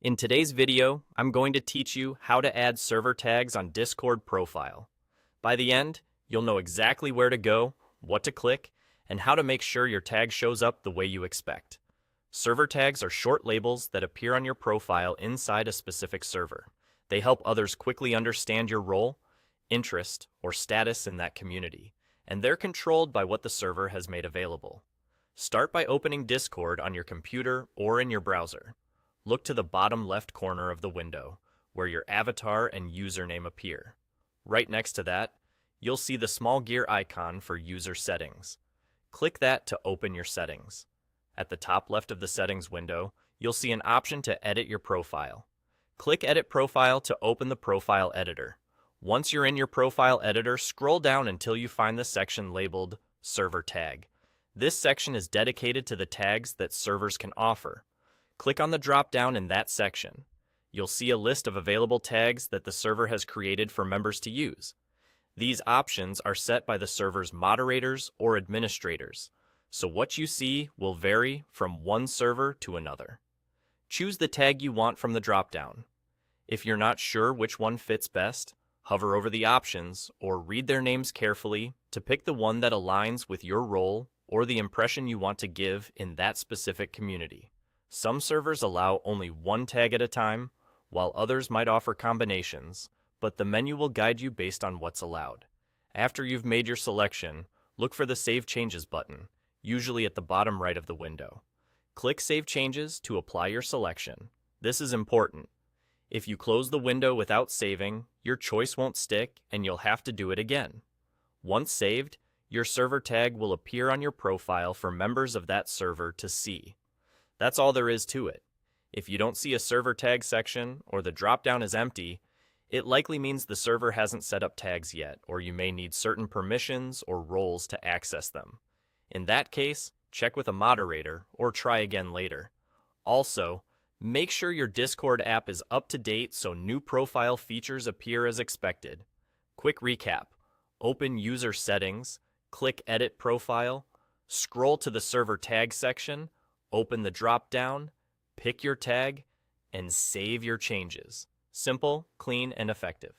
In today's video, I'm going to teach you how to add server tags on Discord profile. By the end, you'll know exactly where to go, what to click, and how to make sure your tag shows up the way you expect. Server tags are short labels that appear on your profile inside a specific server. They help others quickly understand your role, interest, or status in that community, and they're controlled by what the server has made available. Start by opening Discord on your computer or in your browser. Look to the bottom left corner of the window, where your avatar and username appear. Right next to that, you'll see the small gear icon for user settings. Click that to open your settings. At the top left of the settings window, you'll see an option to edit your profile. Click Edit Profile to open the profile editor. Once you're in your profile editor, scroll down until you find the section labeled Server Tag. This section is dedicated to the tags that servers can offer. Click on the drop-down in that section. You'll see a list of available tags that the server has created for members to use. These options are set by the server's moderators or administrators, so what you see will vary from one server to another. Choose the tag you want from the drop-down. If you're not sure which one fits best, hover over the options or read their names carefully to pick the one that aligns with your role or the impression you want to give in that specific community. Some servers allow only one tag at a time, while others might offer combinations, but the menu will guide you based on what's allowed. After you've made your selection, look for the Save Changes button, usually at the bottom right of the window. Click Save Changes to apply your selection. This is important. If you close the window without saving, your choice won't stick and you'll have to do it again. Once saved, your server tag will appear on your profile for members of that server to see. That's all there is to it. If you don't see a server tag section or the drop-down is empty, it likely means the server hasn't set up tags yet, or you may need certain permissions or roles to access them. In that case, check with a moderator or try again later. Also, make sure your Discord app is up to date so new profile features appear as expected. Quick recap: open User Settings, click Edit Profile, scroll to the Server Tag section, open the drop-down, pick your tag, and save your changes. Simple, clean, and effective.